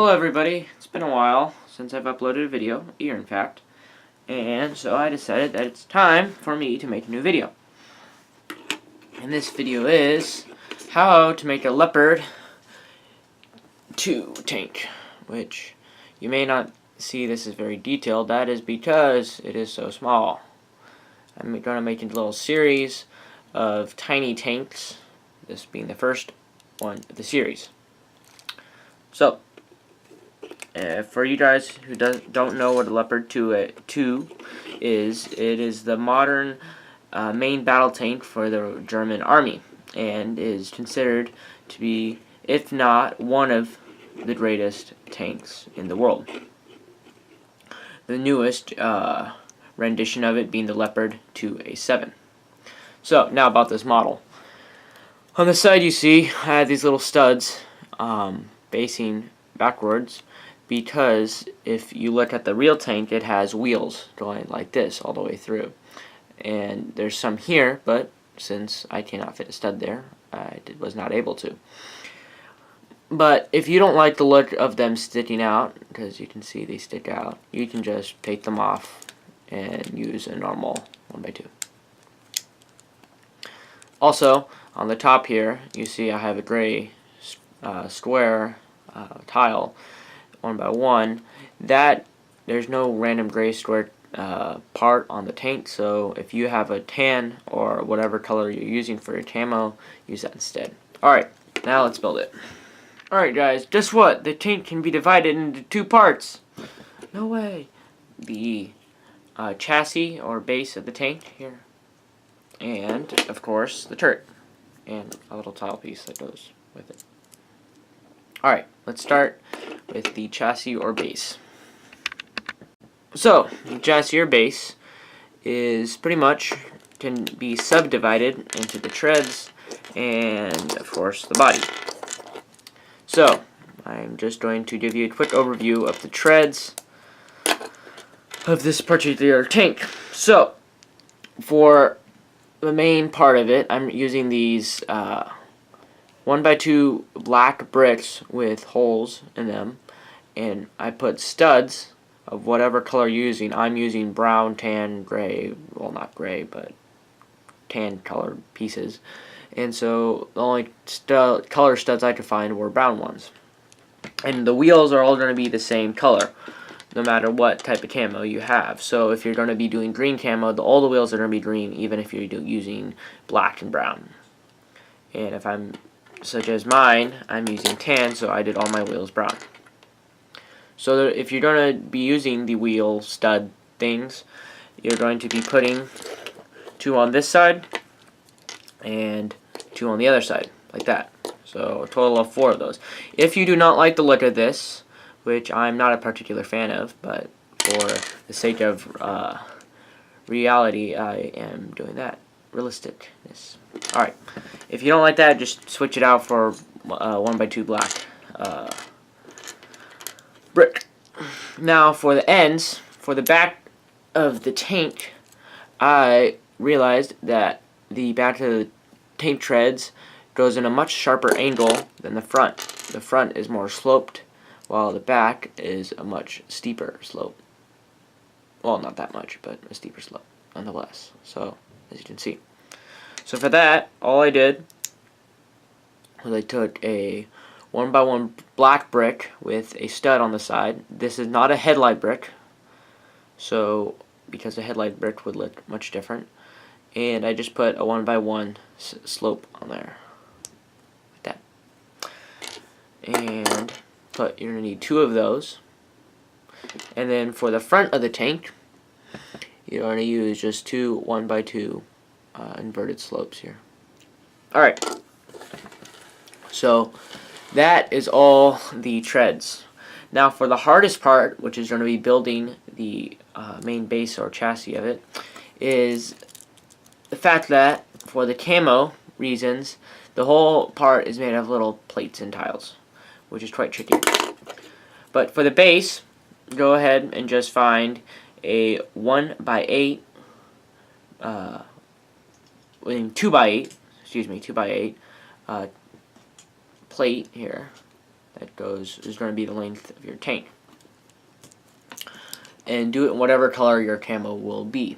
Hello everybody, it's been a while since I've uploaded a video, a year in fact, and so I decided that it's time for me to make a new video. And this video is how to make a Leopard 2 tank, which you may not see this is very detailed. That is because it is so small. I'm going to make a little series of tiny tanks, this being the first one of the series. So, for you guys who don't know what a Leopard 2 is, it is the modern main battle tank for the German army, and is considered to be, if not one of the greatest tanks in the world. The newest rendition of it being the Leopard 2A7. So, now about this model. On the side you see, I have these little studs facing backwards, because if you look at the real tank, it has wheels going like this all the way through. And there's some here, but since I cannot fit a stud there, I was not able to. But if you don't like the look of them sticking out, because you can see they stick out, you can just take them off and use a normal 1x2. Also, on the top here, you see I have a gray square tile 1x1. That there's no random gray square part on the tank, so if you have a tan or whatever color you're using for your camo, use that instead. Alright, now let's build it. Alright guys, guess what? The tank can be divided into two parts. No way. The chassis or base of the tank here, and of course the turret, and a little tile piece that goes with it. Alright, let's start with the chassis or base. So, the chassis or base is pretty much can be subdivided into the treads and, of course, the body. So, I'm just going to give you a quick overview of the treads of this particular tank. So, for the main part of it, I'm using these 1x2 black bricks with holes in them, and I put studs of whatever color you're using. I'm using brown, tan, gray, well not gray, but tan colored pieces, and so the only color studs I could find were brown ones. And the wheels are all going to be the same color, no matter what type of camo you have. So if you're going to be doing green camo, all the wheels are going to be green, even if you're using black and brown. And if I'm such as mine, I'm using tan, so I did all my wheels brown. So if you're going to be using the wheel stud things, you're going to be putting two on this side and two on the other side, like that. So a total of 4 of those. If you do not like the look of this, which I'm not a particular fan of, but for the sake of reality, I am doing that. Realisticness. Alright, if you don't like that, just switch it out for 1x2 black brick. Now for the ends, for the back of the tank, I realized that the back of the tank treads goes in a much sharper angle than the front. The front is more sloped, while the back is a much steeper slope. Well, not that much, but a steeper slope nonetheless. So, as you can see. So for that, all I did was I took a 1x1 black brick with a stud on the side. This is not a headlight brick, so because a headlight brick would look much different. And I just put a 1x1 slope on there, like that. And you're gonna need 2 of those. And then for the front of the tank, you're gonna use just 2 1x2 inverted slopes here. Alright, so that is all the treads. Now for the hardest part, which is going to be building the main base or chassis of it, is the fact that for the camo reasons, the whole part is made of little plates and tiles, which is quite tricky. But for the base, go ahead and just find a 1x8 2x8 plate here is going to be the length of your tank. And do it in whatever color your camo will be.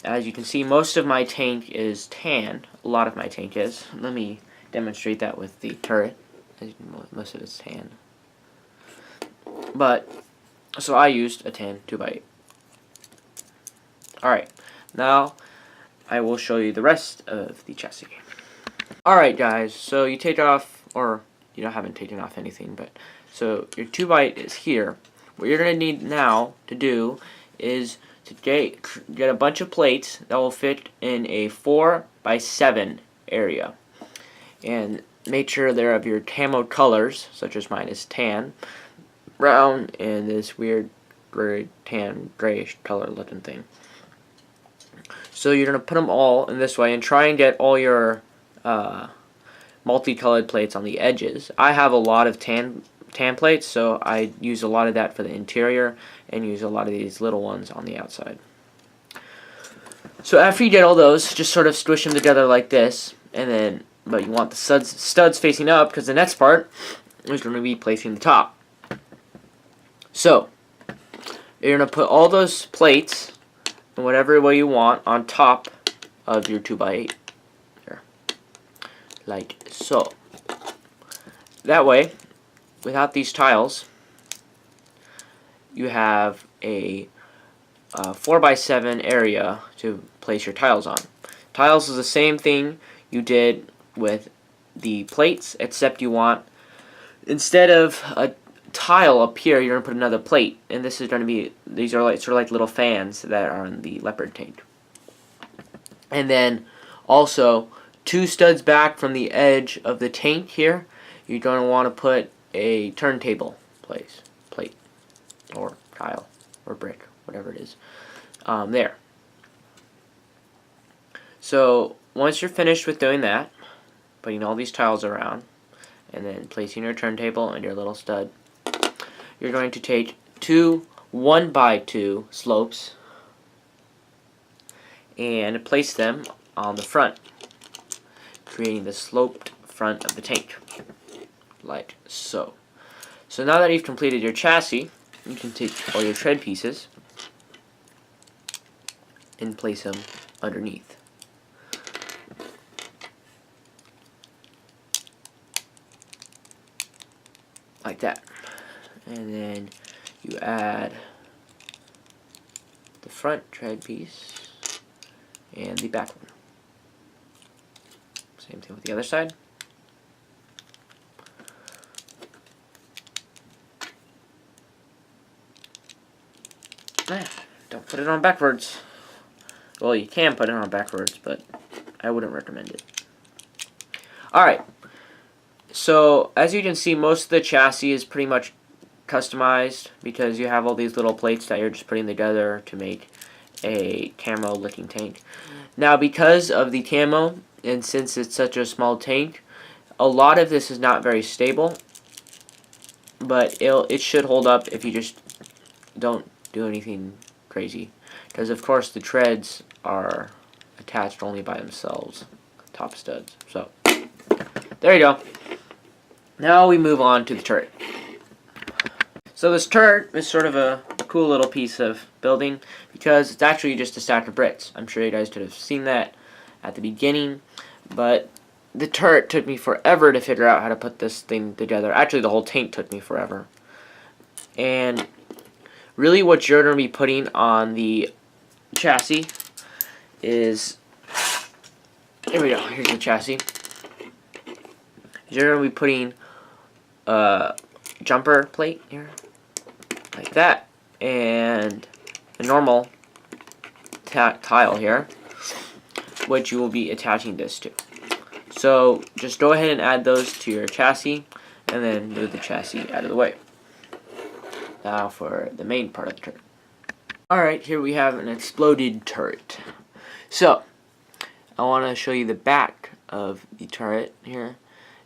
As you can see, most of my tank is tan. A lot of my tank is. Let me demonstrate that with the turret. Most of it's tan. But, so I used a tan 2x8. Alright, now I will show you the rest of the chassis. Alright guys, so you take off, or you haven't taken off anything, but so your 2x8 is here. What you're going to need now to do is to get a bunch of plates that will fit in a 4x7 area. And make sure they're of your camo colors, such as mine is tan, brown, and this weird gray, tan, grayish color looking thing. So you're going to put them all in this way and try and get all your multicolored plates on the edges. I have a lot of tan plates, so I use a lot of that for the interior and use a lot of these little ones on the outside. So after you get all those, just sort of squish them together like this, and then, but you want the studs facing up, because the next part is going to be placing the top. So you're going to put all those plates in whatever way you want on top of your 2x8 here, like so. That way, without these tiles, you have a 4x7 area to place your tiles on. Tiles is the same thing you did with the plates, except you want, instead of a tile up here, you're going to put another plate. And this is going to be, these are like sort of like little fans that are in the Leopard tank. And then also 2 studs back from the edge of the tank here, you're going to want to put a turntable plate or tile or brick, whatever it is, there. So once you're finished with doing that, putting all these tiles around and then placing your turntable and your little stud, you're going to take 2 1x2 slopes and place them on the front, creating the sloped front of the tank, like so. So now that you've completed your chassis, you can take all your tread pieces and place them underneath. Like that. And then you add the front tread piece and the back one. Same thing with the other side. Don't put it on backwards. Well, you can put it on backwards, but I wouldn't recommend it. Alright. So, as you can see, most of the chassis is pretty much customized because you have all these little plates that you're just putting together to make a camo looking tank. Now, because of the camo, and since it's such a small tank, a lot of this is not very stable, but it should hold up if you just don't do anything crazy. Because, of course, the treads are attached only by themselves, top studs. So, there you go. Now we move on to the turret. So this turret is sort of a cool little piece of building because it's actually just a stack of bricks. I'm sure you guys could have seen that at the beginning, but the turret took me forever to figure out how to put this thing together. Actually, the whole tank took me forever. And really what you're going to be putting on the chassis is, here we go, here's the chassis. You're going to be putting a jumper plate here, like that, and a normal tile here, which you will be attaching this to. So just go ahead and add those to your chassis, and then move the chassis out of the way. Now for the main part of the turret. Alright, here we have an exploded turret. So, I want to show you the back of the turret here.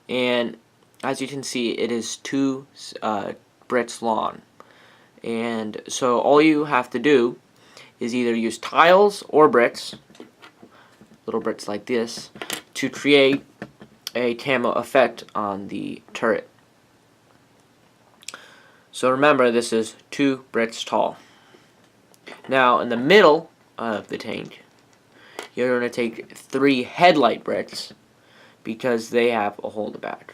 And as you can see, it is 2 bricks long. And so all you have to do is either use tiles or bricks, little bricks like this, to create a camo effect on the turret. So remember, this is 2 bricks tall. Now, in the middle of the tank, you're going to take 3 headlight bricks because they have a hole in the back,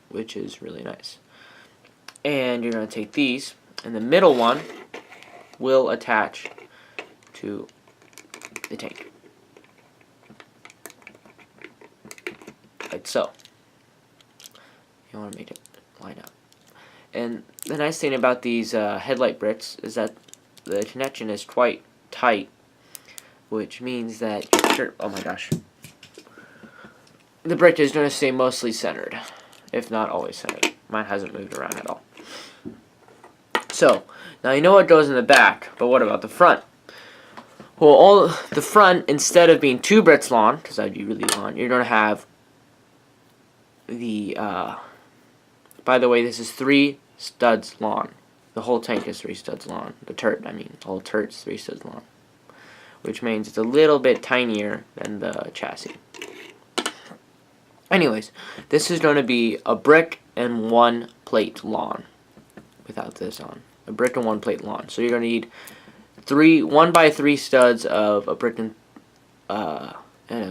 which is really nice. And you're going to take these, and the middle one will attach to the tank, like so. You want to make it line up. And the nice thing about these headlight bricks is that the connection is quite tight, which means that oh my gosh, the brick is going to stay mostly centered, if not always centered. Mine hasn't moved around at all. So, now you know what goes in the back, but what about the front? Well, the front, instead of being 2 bricks long, because that would be really long, you're going to have the, by the way, this is 3 studs long. The whole tank is 3 studs long. The whole turret's 3 studs long. Which means it's a little bit tinier than the chassis. Anyways, this is going to be a brick and 1 plate long. Without this on. A brick and 1 plate long. So you're going to need 1x3 studs of a brick and a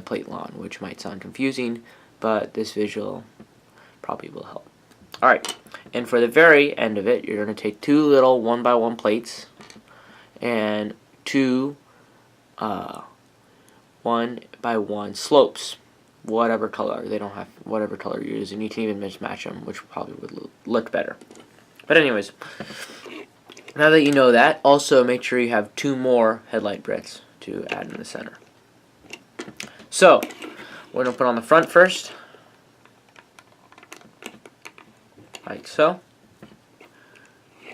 plate long, which might sound confusing, but this visual probably will help. Alright, and for the very end of it, you're going to take 2 little 1x1 plates and 2 1x1 slopes, whatever color. They don't have whatever color you're using. You can even mismatch them, which probably would look better. But anyways, now that you know that, also make sure you have 2 more headlight bricks to add in the center. So, we're going to put on the front first, like so,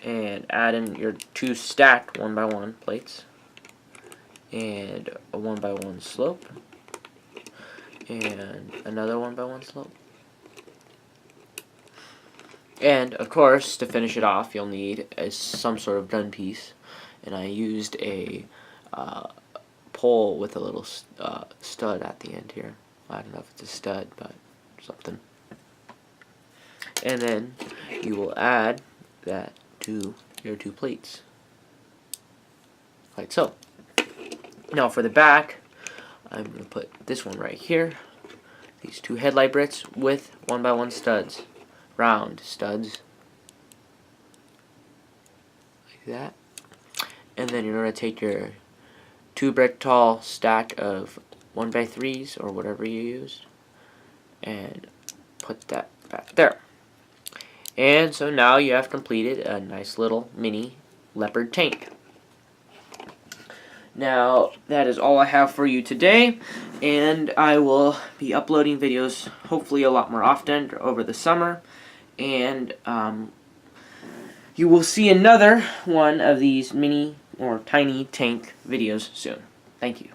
and add in your 2 stacked 1x1 plates, and a 1x1 slope, and another 1x1 slope. And, of course, to finish it off, you'll need some sort of gun piece. And I used a pole with a little stud at the end here. I don't know if it's a stud, but something. And then you will add that to your 2 plates, like so. Now for the back, I'm going to put this one right here. These 2 headlight bricks with 1x1 studs. Round studs, like that. And then you're going to take your 2 brick tall stack of 1x3s or whatever you use and put that back there. And so now you have completed a nice little mini Leopard tank. Now, that is all I have for you today, and I will be uploading videos hopefully a lot more often over the summer. And you will see another one of these mini or tiny tank videos soon. Thank you.